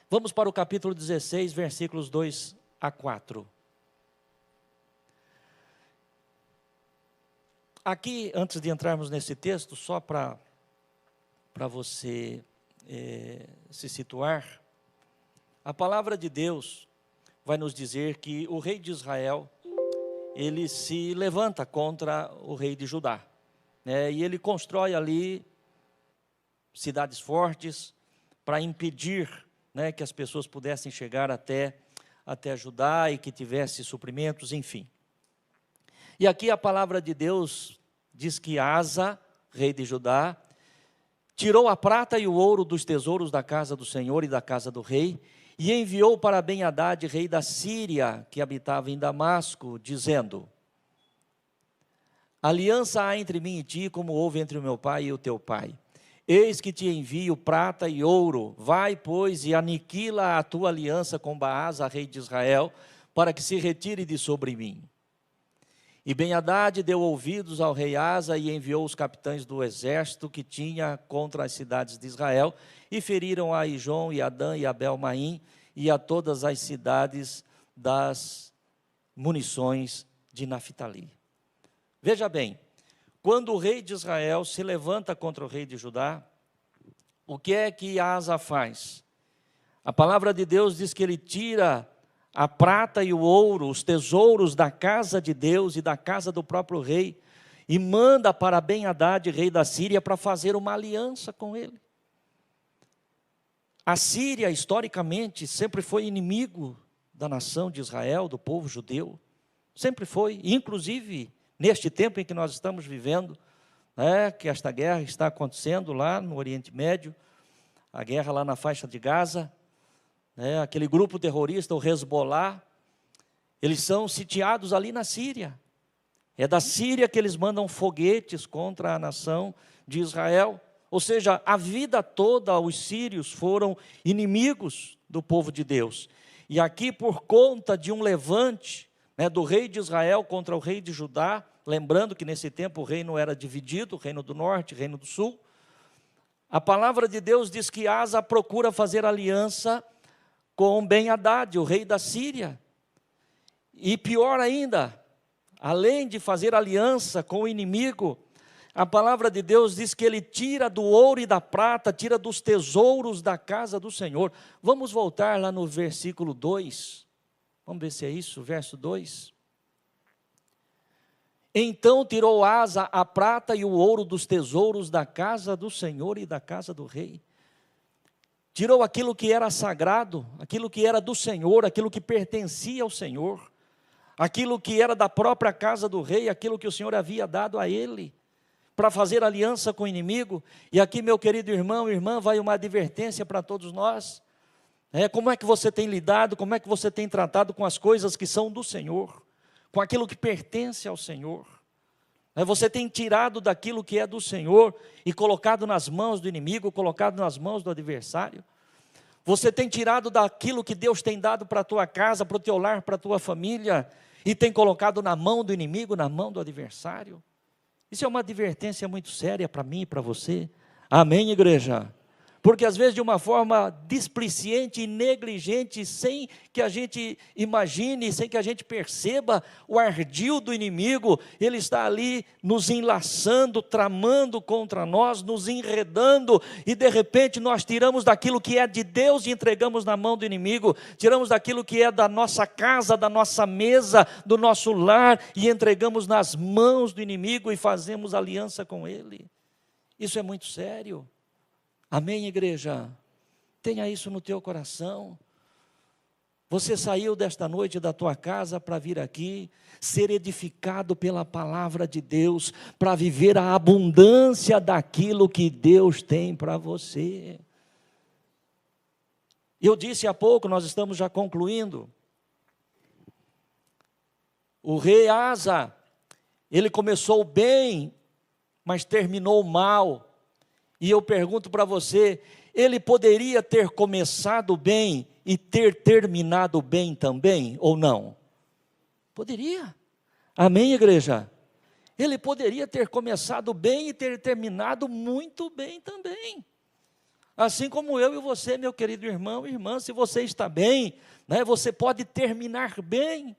Vamos para o capítulo 16, versículos 2 a 4. Aqui, antes de entrarmos nesse texto, só para você se situar, a palavra de Deus vai nos dizer que o rei de Israel, ele se levanta contra o rei de Judá, né? E ele constrói ali cidades fortes para impedir, né, que as pessoas pudessem chegar até Judá e que tivesse suprimentos, enfim. E aqui a palavra de Deus diz que Asa, rei de Judá, tirou a prata e o ouro dos tesouros da casa do Senhor e da casa do rei, e enviou para Ben-Hadad, rei da Síria, que habitava em Damasco, dizendo: aliança há entre mim e ti, como houve entre o meu pai e o teu pai. Eis que te envio prata e ouro, vai, pois, e aniquila a tua aliança com Baasa, rei de Israel, para que se retire de sobre mim. E Ben-Hadad deu ouvidos ao rei Asa e enviou os capitães do exército que tinha contra as cidades de Israel, e feriram a Ijon e a Dan e a Belmaim e a todas as cidades das munições de Naftali. Veja bem, quando o rei de Israel se levanta contra o rei de Judá, o que é que Asa faz? A palavra de Deus diz que ele tira a prata e o ouro, os tesouros da casa de Deus e da casa do próprio rei, e manda para Ben-Hadad, rei da Síria, para fazer uma aliança com ele. A Síria, historicamente, sempre foi inimigo da nação de Israel, do povo judeu, sempre foi, inclusive neste tempo em que nós estamos vivendo, que esta guerra está acontecendo lá no Oriente Médio, a guerra lá na faixa de Gaza, aquele grupo terrorista, o Hezbollah, Eles são sitiados ali na Síria. É da Síria que eles mandam foguetes contra a nação de Israel. Ou seja, a vida toda os sírios foram inimigos do povo de Deus. E aqui, por conta de um levante, né, do rei de Israel contra o rei de Judá, lembrando que nesse tempo o reino era dividido, o reino do norte, o reino do sul, a palavra de Deus diz que Asa procura fazer aliança com Ben-Hadad, o rei da Síria. E pior ainda, além de fazer aliança com o inimigo, a palavra de Deus diz que ele tira do ouro e da prata, tira dos tesouros da casa do Senhor. Vamos voltar lá no versículo 2. Vamos ver se é isso, verso 2. Então tirou Asa a prata e o ouro dos tesouros da casa do Senhor e da casa do rei. Tirou aquilo que era sagrado, aquilo que era do Senhor, aquilo que pertencia ao Senhor, aquilo que era da própria casa do rei, aquilo que o Senhor havia dado a ele, para fazer aliança com o inimigo. E aqui, meu querido irmão e irmã, vai uma advertência para todos nós. Como é que você tem lidado, como é que você tem tratado com as coisas que são do Senhor, com aquilo que pertence ao Senhor? Você tem tirado daquilo que é do Senhor e colocado nas mãos do inimigo, colocado nas mãos do adversário? Você tem tirado daquilo que Deus tem dado para a tua casa, para o teu lar, para a tua família, e tem colocado na mão do inimigo, na mão do adversário? Isso é uma advertência muito séria para mim e para você. Amém, igreja? Porque às vezes de uma forma displicente e negligente, sem que a gente imagine, sem que a gente perceba, o ardil do inimigo, ele está ali nos enlaçando, tramando contra nós, nos enredando, e de repente nós tiramos daquilo que é de Deus e entregamos na mão do inimigo, tiramos daquilo que é da nossa casa, da nossa mesa, do nosso lar, e entregamos nas mãos do inimigo e fazemos aliança com ele. Isso é muito sério. Amém, igreja? Tenha isso no teu coração. Você saiu desta noite da tua casa para vir aqui, ser edificado pela palavra de Deus, para viver a abundância daquilo que Deus tem para você. Eu disse há pouco, nós estamos já concluindo, o rei Asa, ele começou bem, mas terminou mal. E eu pergunto para você, ele poderia ter começado bem e ter terminado bem também, ou não? Poderia. Amém, igreja? Ele poderia ter começado bem e ter terminado muito bem também. Assim como eu e você, meu querido irmão e irmã, se você está bem, você pode terminar bem.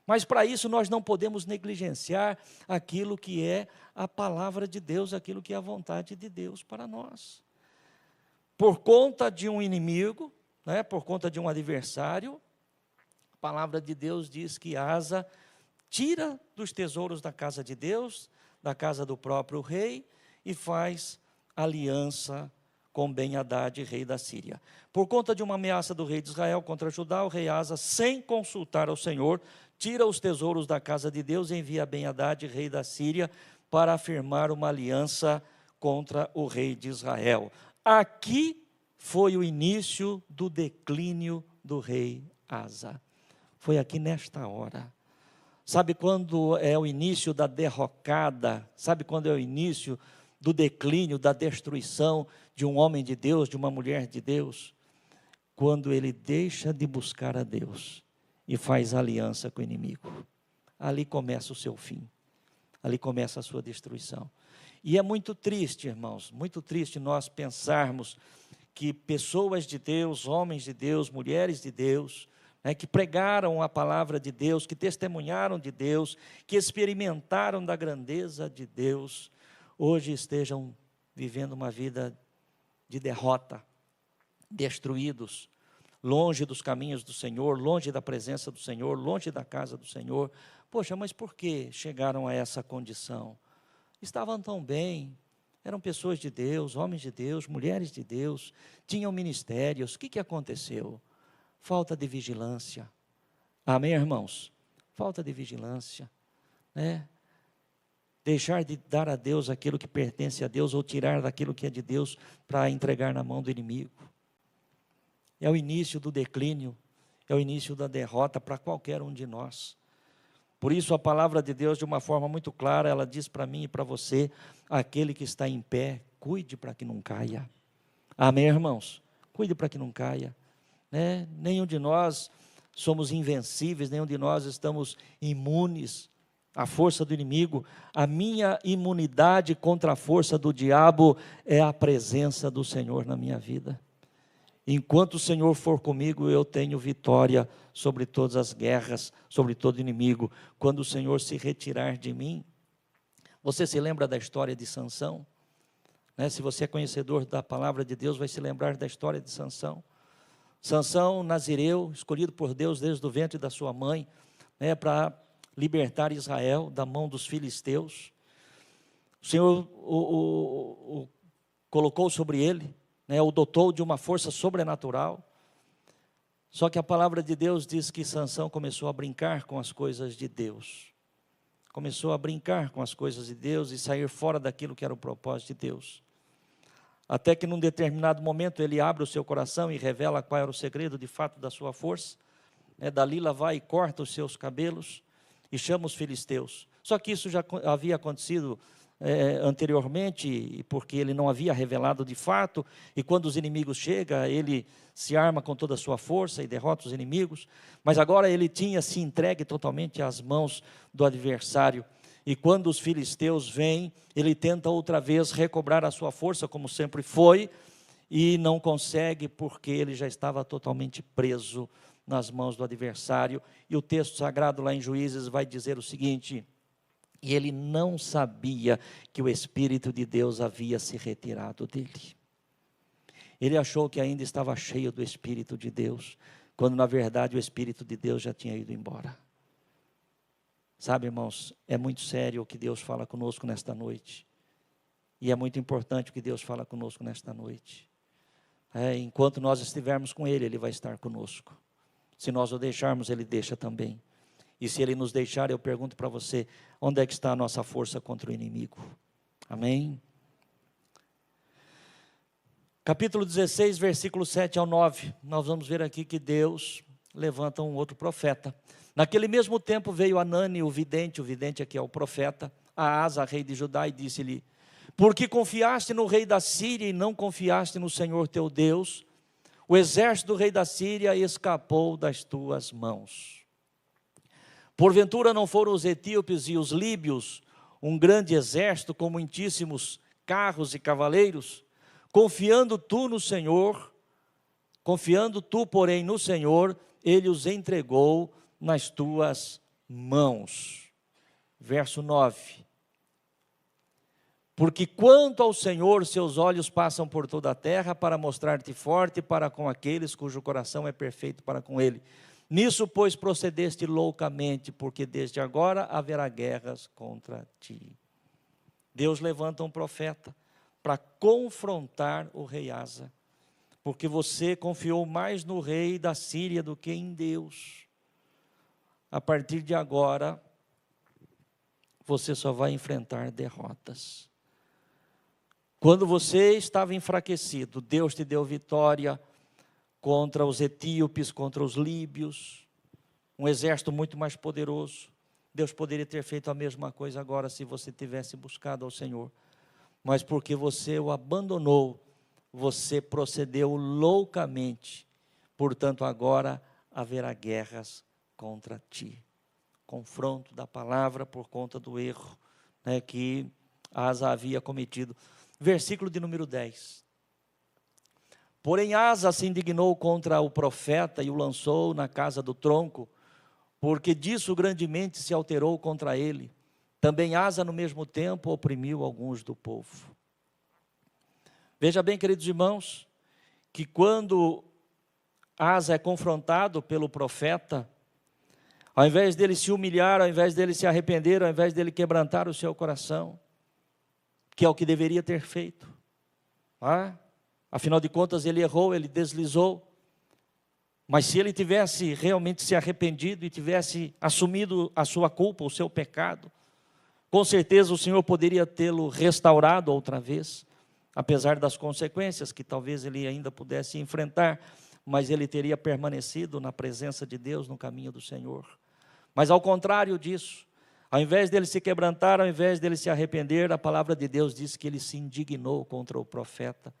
Mas para isso nós não podemos negligenciar aquilo que é a palavra de Deus, aquilo que é a vontade de Deus para nós. Por conta de um inimigo, por conta de um adversário, a palavra de Deus diz que Asa tira dos tesouros da casa de Deus, da casa do próprio rei, e faz aliança com Ben-Hadad, rei da Síria. Por conta de uma ameaça do rei de Israel contra Judá, o rei Asa, sem consultar ao Senhor, tira os tesouros da casa de Deus e envia Ben-Hadad, rei da Síria, para afirmar uma aliança contra o rei de Israel. Aqui foi o início do declínio do rei Asa. Foi aqui nesta hora. Sabe quando é o início da derrocada? Sabe quando é o início do declínio, da destruição de um homem de Deus, de uma mulher de Deus? Quando ele deixa de buscar a Deus e faz aliança com o inimigo. Ali começa o seu fim. Ali começa a sua destruição. E é muito triste, irmãos, muito triste nós pensarmos que pessoas de Deus, homens de Deus, mulheres de Deus, que pregaram a palavra de Deus, que testemunharam de Deus, que experimentaram da grandeza de Deus, hoje estejam vivendo uma vida de derrota, destruídos, longe dos caminhos do Senhor, longe da presença do Senhor, longe da casa do Senhor. Poxa, mas por que chegaram a essa condição? Estavam tão bem, eram pessoas de Deus, homens de Deus, mulheres de Deus, tinham ministérios. O que aconteceu? Falta de vigilância. Amém, irmãos? Falta de vigilância, Deixar de dar a Deus aquilo que pertence a Deus, ou tirar daquilo que é de Deus para entregar na mão do inimigo. É o início do declínio, é o início da derrota para qualquer um de nós. Por isso a palavra de Deus, de uma forma muito clara, ela diz para mim e para você: aquele que está em pé, cuide para que não caia. Amém, irmãos? Cuide para que não caia. Nenhum de nós somos invencíveis, nenhum de nós estamos imunes à força do inimigo. A minha imunidade contra a força do diabo é a presença do Senhor na minha vida. Enquanto o Senhor for comigo, eu tenho vitória sobre todas as guerras, sobre todo inimigo. Quando o Senhor se retirar de mim, você se lembra da história de Sansão? Se você é conhecedor da palavra de Deus, vai se lembrar da história de Sansão. Sansão, nazireu, escolhido por Deus desde o ventre da sua mãe, para libertar Israel da mão dos filisteus. O Senhor o colocou sobre ele, o dotou de uma força sobrenatural. Só que a palavra de Deus diz que Sansão começou a brincar com as coisas de Deus. Começou a brincar com as coisas de Deus e sair fora daquilo que era o propósito de Deus. Até que num determinado momento ele abre o seu coração e revela qual era o segredo de fato da sua força. Dalila vai e corta os seus cabelos e chama os filisteus. Só que isso já havia acontecido anteriormente, porque ele não havia revelado de fato, e quando os inimigos chegam, ele se arma com toda a sua força e derrota os inimigos, mas agora ele tinha se entregue totalmente às mãos do adversário, e quando os filisteus vêm, ele tenta outra vez recobrar a sua força, como sempre foi, e não consegue, porque ele já estava totalmente preso nas mãos do adversário, e o texto sagrado lá em Juízes vai dizer o seguinte: e ele não sabia que o Espírito de Deus havia se retirado dele. Ele achou que ainda estava cheio do Espírito de Deus, quando na verdade o Espírito de Deus já tinha ido embora. Sabe, irmãos, é muito sério o que Deus fala conosco nesta noite. E é muito importante o que Deus fala conosco nesta noite. Enquanto nós estivermos com Ele, Ele vai estar conosco. Se nós o deixarmos, Ele deixa também. E se Ele nos deixar, eu pergunto para você: onde é que está a nossa força contra o inimigo? Amém? Capítulo 16, versículo 7 ao 9. Nós vamos ver aqui que Deus levanta um outro profeta. Naquele mesmo tempo veio Anani, o vidente aqui é o profeta, a Asa, rei de Judá, e disse-lhe: porque confiaste no rei da Síria e não confiaste no Senhor teu Deus, o exército do rei da Síria escapou das tuas mãos. Porventura não foram os etíopes e os líbios um grande exército com muitíssimos carros e cavaleiros? Confiando tu, porém, no Senhor, Ele os entregou nas tuas mãos. Verso 9. Porque quanto ao Senhor, seus olhos passam por toda a terra para mostrar-te forte para com aqueles cujo coração é perfeito para com Ele. Nisso, pois, procedeste loucamente, porque desde agora haverá guerras contra ti. Deus levanta um profeta para confrontar o rei Asa, porque você confiou mais no rei da Síria do que em Deus. A partir de agora, você só vai enfrentar derrotas. Quando você estava enfraquecido, Deus te deu vitória contra os etíopes, contra os líbios, um exército muito mais poderoso. Deus poderia ter feito a mesma coisa agora se você tivesse buscado ao Senhor, mas porque você o abandonou, você procedeu loucamente, portanto agora haverá guerras contra ti. Confronto da palavra por conta do erro que Asa havia cometido. Versículo de número 10. Porém Asa se indignou contra o profeta e o lançou na casa do tronco, porque disso grandemente se alterou contra ele. Também Asa no mesmo tempo oprimiu alguns do povo. Veja bem, queridos irmãos, que quando Asa é confrontado pelo profeta, ao invés dele se humilhar, ao invés dele se arrepender, ao invés dele quebrantar o seu coração, que é o que deveria ter feito, afinal de contas ele errou, ele deslizou, mas se ele tivesse realmente se arrependido e tivesse assumido a sua culpa, o seu pecado, com certeza o Senhor poderia tê-lo restaurado outra vez, apesar das consequências que talvez ele ainda pudesse enfrentar, mas ele teria permanecido na presença de Deus, no caminho do Senhor. Mas ao contrário disso, ao invés dele se quebrantar, ao invés dele se arrepender, a palavra de Deus diz que ele se indignou contra o profeta,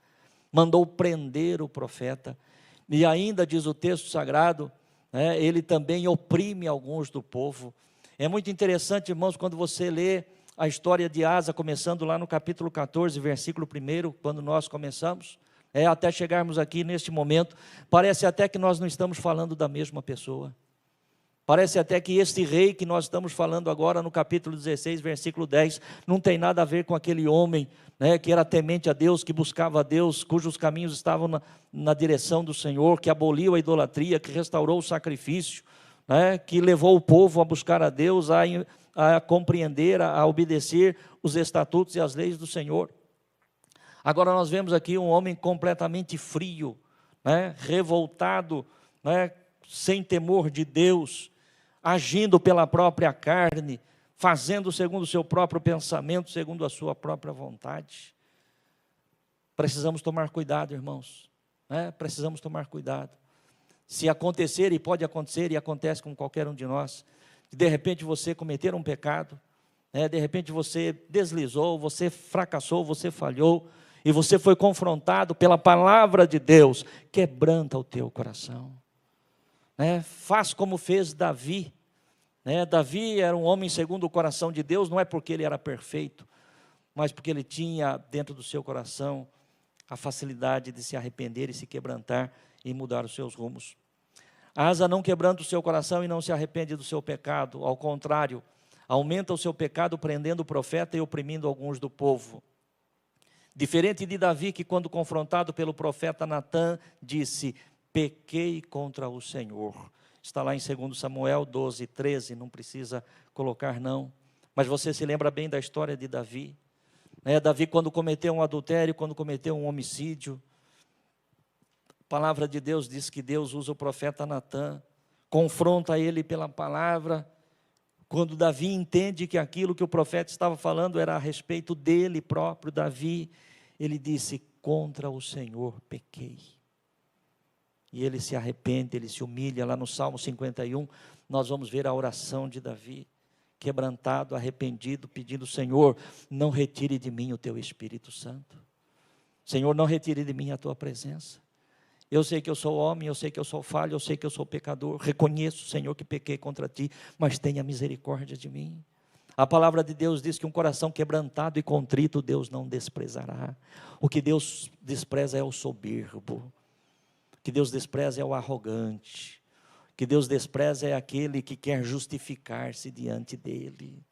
mandou prender o profeta, e ainda diz o texto sagrado, ele também oprime alguns do povo. É muito interessante, irmãos, quando você lê a história de Asa, começando lá no capítulo 14, versículo 1, quando nós começamos, até chegarmos aqui neste momento, parece até que nós não estamos falando da mesma pessoa. Parece até que este rei que nós estamos falando agora no capítulo 16, versículo 10, não tem nada a ver com aquele homem, que era temente a Deus, que buscava a Deus, cujos caminhos estavam na direção do Senhor, que aboliu a idolatria, que restaurou o sacrifício, que levou o povo a buscar a Deus, a compreender, a obedecer os estatutos e as leis do Senhor. Agora nós vemos aqui um homem completamente frio, revoltado, sem temor de Deus, agindo pela própria carne, fazendo segundo o seu próprio pensamento, segundo a sua própria vontade. Precisamos tomar cuidado, irmãos, precisamos tomar cuidado. Se acontecer, e pode acontecer, e acontece com qualquer um de nós, de repente você cometer um pecado, de repente você deslizou, você fracassou, você falhou, e você foi confrontado pela palavra de Deus, quebranta o teu coração. Faz como fez Davi. Davi era um homem segundo o coração de Deus, não é porque ele era perfeito, mas porque ele tinha dentro do seu coração a facilidade de se arrepender e se quebrantar e mudar os seus rumos. Asa não quebranta o seu coração e não se arrepende do seu pecado, ao contrário, aumenta o seu pecado prendendo o profeta e oprimindo alguns do povo. Diferente de Davi, que quando confrontado pelo profeta Natã, disse: pequei contra o Senhor. Está lá em 2 Samuel 12, 13, não precisa colocar não. Mas você se lembra bem da história de Davi. Davi, quando cometeu um adultério, quando cometeu um homicídio, a palavra de Deus diz que Deus usa o profeta Natã, confronta ele pela palavra. Quando Davi entende que aquilo que o profeta estava falando era a respeito dele próprio, Davi, ele disse: contra o Senhor pequei. E ele se arrepende, ele se humilha. Lá no Salmo 51, nós vamos ver a oração de Davi, quebrantado, arrependido, pedindo: Senhor, não retire de mim o teu Espírito Santo. Senhor, não retire de mim a tua presença. Eu sei que eu sou homem, eu sei que eu sou falho, eu sei que eu sou pecador. Reconheço, Senhor, que pequei contra ti, mas tenha misericórdia de mim. A palavra de Deus diz que um coração quebrantado e contrito Deus não desprezará. O que Deus despreza é o soberbo. O que Deus despreza é o arrogante. O que Deus despreza é aquele que quer justificar-se diante dele.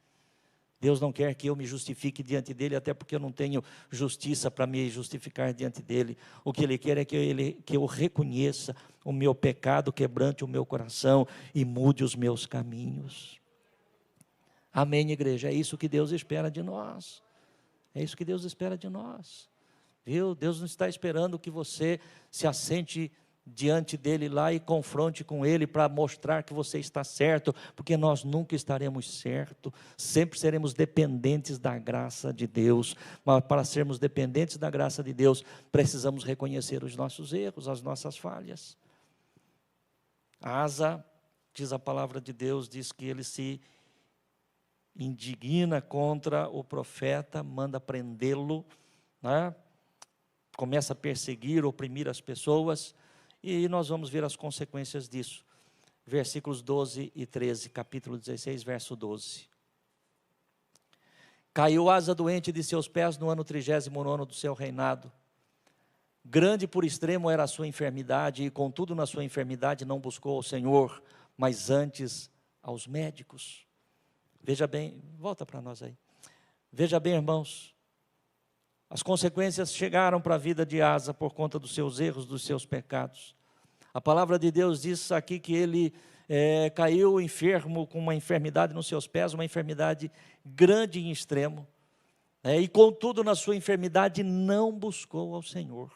Deus não quer que eu me justifique diante dele, até porque eu não tenho justiça para me justificar diante dele. O que ele quer é que eu reconheça o meu pecado, quebrante o meu coração e mude os meus caminhos. Amém, igreja? É isso que Deus espera de nós. É isso que Deus espera de nós. Viu? Deus não está esperando que você se assente diante dele lá e confronte com ele para mostrar que você está certo, porque nós nunca estaremos certos, sempre seremos dependentes da graça de Deus. Mas para sermos dependentes da graça de Deus, precisamos reconhecer os nossos erros, as nossas falhas. Asa, diz a palavra de Deus, diz que ele se indigna contra o profeta, manda prendê-lo, começa a perseguir, oprimir as pessoas, e nós vamos ver as consequências disso. Versículos 12 e 13, capítulo 16, verso 12. Caiu Asa doente de seus pés no ano 39º do seu reinado. Grande por extremo era a sua enfermidade, e contudo na sua enfermidade não buscou ao Senhor, mas antes aos médicos. Veja bem, volta para nós aí. Veja bem, irmãos, as consequências chegaram para a vida de Asa por conta dos seus erros, dos seus pecados. A palavra de Deus diz aqui que ele caiu enfermo com uma enfermidade nos seus pés, uma enfermidade grande em extremo, e contudo na sua enfermidade não buscou ao Senhor.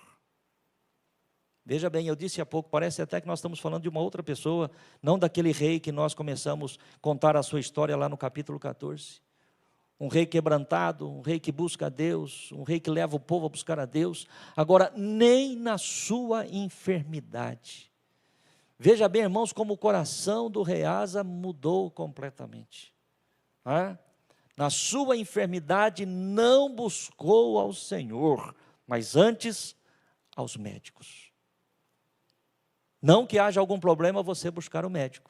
Veja bem, eu disse há pouco, parece até que nós estamos falando de uma outra pessoa, não daquele rei que nós começamos a contar a sua história lá no capítulo 14. um rei quebrantado, um rei que busca a Deus, um rei que leva o povo a buscar a Deus. Agora, nem na sua enfermidade. Veja bem, irmãos, como o coração do rei Asa mudou completamente. Na sua enfermidade não buscou ao Senhor, mas antes aos médicos. Não que haja algum problema você buscar o médico.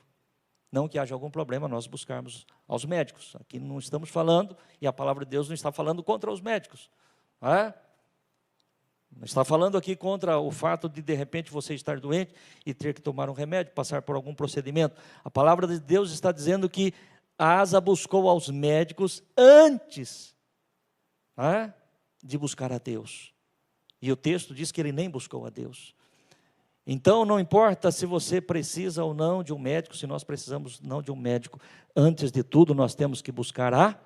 Não que haja algum problema nós buscarmos aos médicos. Aqui não estamos falando, e a palavra de Deus não está falando contra os médicos. Não está falando aqui contra o fato de repente, você estar doente e ter que tomar um remédio, passar por algum procedimento. A palavra de Deus está dizendo que Asa buscou aos médicos antes de buscar a Deus. E o texto diz que ele nem buscou a Deus. Então, não importa se você precisa ou não de um médico, se nós precisamos não de um médico, antes de tudo nós temos que buscar a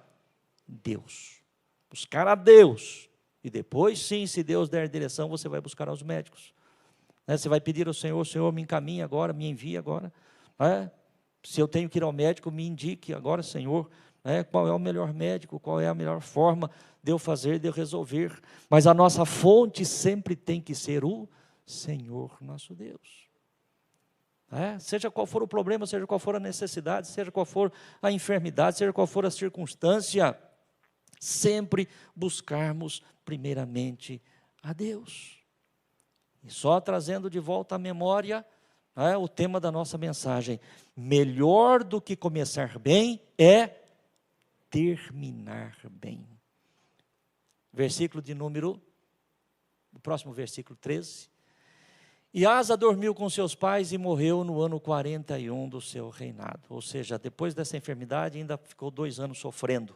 Deus. Buscar a Deus. E depois, sim, se Deus der direção, você vai buscar aos médicos. Você vai pedir ao Senhor, Senhor, me encaminhe agora, me envie agora. Se eu tenho que ir ao médico, me indique agora, Senhor, qual é o melhor médico, qual é a melhor forma de eu fazer, de eu resolver. Mas a nossa fonte sempre tem que ser o Senhor nosso Deus. Seja qual for o problema, seja qual for a necessidade, seja qual for a enfermidade, seja qual for a circunstância, sempre buscarmos primeiramente a Deus. E só trazendo de volta à memória o tema da nossa mensagem: melhor do que começar bem é terminar bem. Versículo de número, o próximo versículo 13. E Asa dormiu com seus pais e morreu no ano 41 do seu reinado. Ou seja, depois dessa enfermidade ainda ficou 2 anos sofrendo.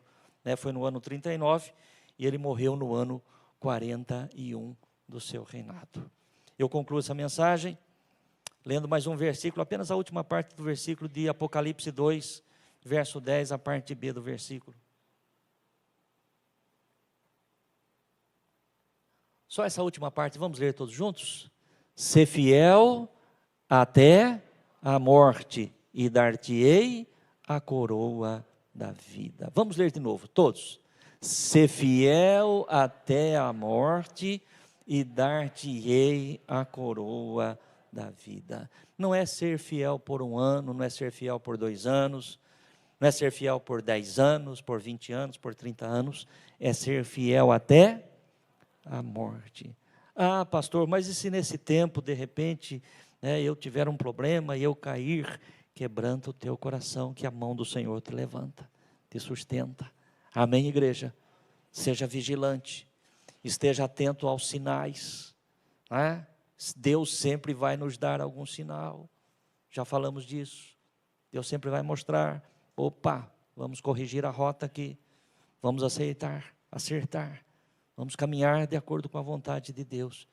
Foi no ano 39 e ele morreu no ano 41 do seu reinado. Eu concluo essa mensagem lendo mais um versículo, apenas a última parte do versículo de Apocalipse 2, verso 10, a parte B do versículo. Só essa última parte, vamos ler todos juntos? Ser fiel até a morte, e dar-te-ei a coroa da vida. Vamos ler de novo, todos. Ser fiel até a morte, e dar-te-ei a coroa da vida. Não é ser fiel por 1 ano, não é ser fiel por 2 anos, não é ser fiel por 10 anos, por 20 anos, por 30 anos, é ser fiel até a morte. Pastor, mas e se nesse tempo, de repente, eu tiver um problema e eu cair? Quebranta o teu coração, que a mão do Senhor te levanta, te sustenta. Amém, igreja? Seja vigilante, esteja atento aos sinais. Deus sempre vai nos dar algum sinal, já falamos disso. Deus sempre vai mostrar: opa, vamos corrigir a rota aqui, vamos acertar, vamos caminhar de acordo com a vontade de Deus.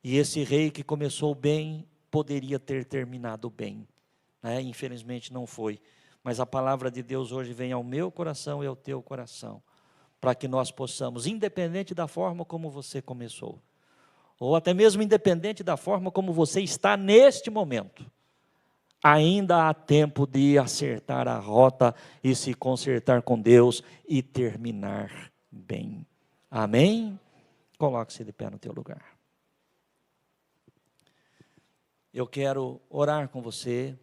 E esse rei que começou bem, poderia ter terminado bem, infelizmente não foi. Mas a palavra de Deus hoje vem ao meu coração e ao teu coração, para que nós possamos, independente da forma como você começou, ou até mesmo independente da forma como você está neste momento, ainda há tempo de acertar a rota e se consertar com Deus e terminar bem. Amém? Coloque-se de pé no teu lugar. Eu quero orar com você.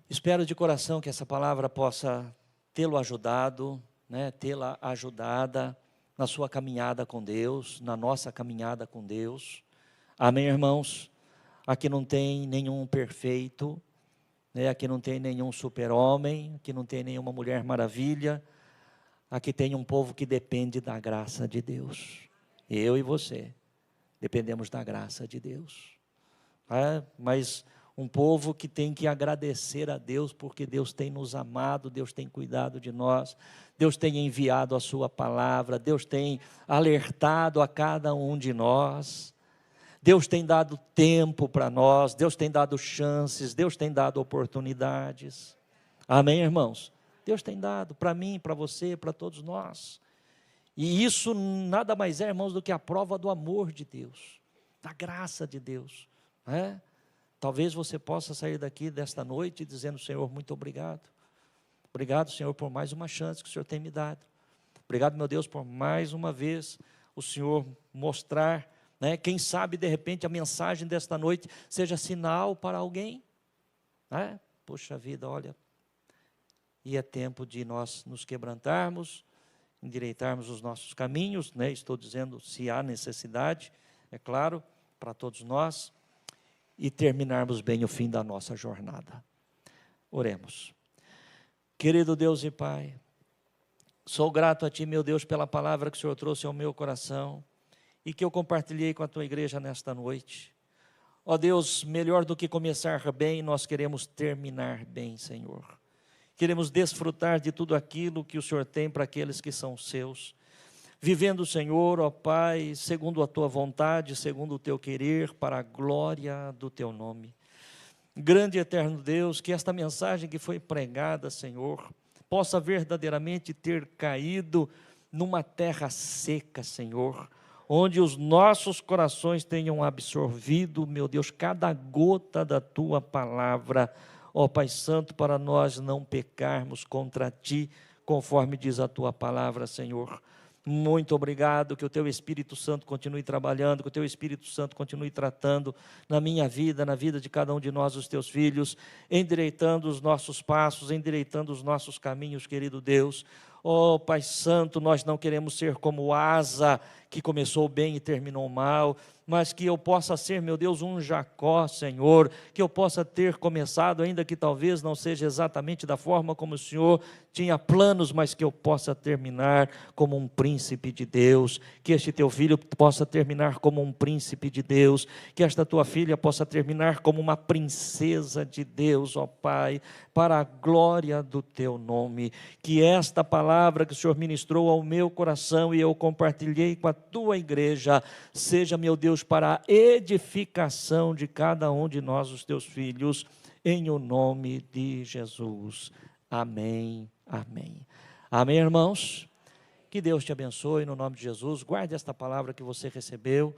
Espero de coração que essa palavra possa tê-lo ajudado, tê-la ajudada na sua caminhada com Deus, na nossa caminhada com Deus. Amém, irmãos? Aqui não tem nenhum perfeito, aqui não tem nenhum super-homem, aqui não tem nenhuma mulher maravilha. Aqui tem um povo que depende da graça de Deus. Eu e você dependemos da graça de Deus. Mas um povo que tem que agradecer a Deus, porque Deus tem nos amado, Deus tem cuidado de nós, Deus tem enviado a sua palavra, Deus tem alertado a cada um de nós, Deus tem dado tempo para nós, Deus tem dado chances, Deus tem dado oportunidades. Amém, irmãos? Deus tem dado para mim, para você, para todos nós. E isso nada mais é, irmãos, do que a prova do amor de Deus, da graça de Deus. Talvez você possa sair daqui desta noite dizendo: Senhor, muito obrigado. Obrigado, Senhor, por mais uma chance que o Senhor tem me dado. Obrigado, meu Deus, por mais uma vez o Senhor mostrar, né, quem sabe, de repente, a mensagem desta noite seja sinal para alguém. Né? Poxa vida, olha, e é tempo de nós nos quebrantarmos, endireitarmos os nossos caminhos, né? Estou dizendo se há necessidade, é claro, para todos nós, e terminarmos bem o fim da nossa jornada. Oremos. Querido Deus e Pai, sou grato a Ti, meu Deus, pela palavra que o Senhor trouxe ao meu coração e que eu compartilhei com a Tua igreja nesta noite. Ó Deus, melhor do que começar bem, nós queremos terminar bem, Senhor. Queremos desfrutar de tudo aquilo que o Senhor tem para aqueles que são seus. Vivendo, Senhor, ó Pai, segundo a Tua vontade, segundo o Teu querer, para a glória do Teu nome. Grande e eterno Deus, que esta mensagem que foi pregada, Senhor, possa verdadeiramente ter caído numa terra seca, Senhor, onde os nossos corações tenham absorvido, meu Deus, cada gota da Tua palavra, ó Pai Santo, para nós não pecarmos contra Ti, conforme diz a Tua palavra, Senhor. Muito obrigado, que o Teu Espírito Santo continue trabalhando, que o Teu Espírito Santo continue tratando na minha vida, na vida de cada um de nós, os Teus filhos, endireitando os nossos passos, endireitando os nossos caminhos, querido Deus. Oh, Pai Santo, nós não queremos ser como Asa, que começou bem e terminou mal, mas que eu possa ser, meu Deus, um Jacó, Senhor, que eu possa ter começado, ainda que talvez não seja exatamente da forma como o Senhor tinha planos, mas que eu possa terminar como um príncipe de Deus, que este teu filho possa terminar como um príncipe de Deus, que esta tua filha possa terminar como uma princesa de Deus, ó Pai, para a glória do teu nome, que esta palavra que o Senhor ministrou ao meu coração e eu compartilhei com a tua igreja, seja, meu Deus, para a edificação de cada um de nós, os teus filhos, em o nome de Jesus. Amém, amém. Amém, irmãos? Que Deus te abençoe no nome de Jesus. Guarde esta palavra que você recebeu.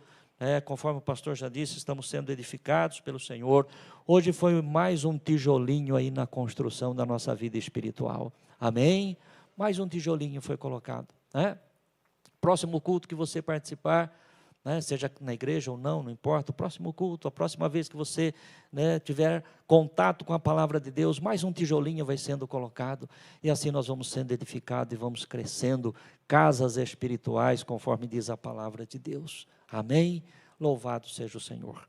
Conforme o pastor já disse, estamos sendo edificados pelo Senhor. Hoje foi mais um tijolinho aí na construção da nossa vida espiritual. Amém? Mais um tijolinho foi colocado. Próximo culto que você participar, seja na igreja ou não, não importa, o próximo culto, a próxima vez que você tiver contato com a palavra de Deus, mais um tijolinho vai sendo colocado, e assim nós vamos sendo edificados e vamos crescendo, casas espirituais, conforme diz a palavra de Deus. Amém? Louvado seja o Senhor.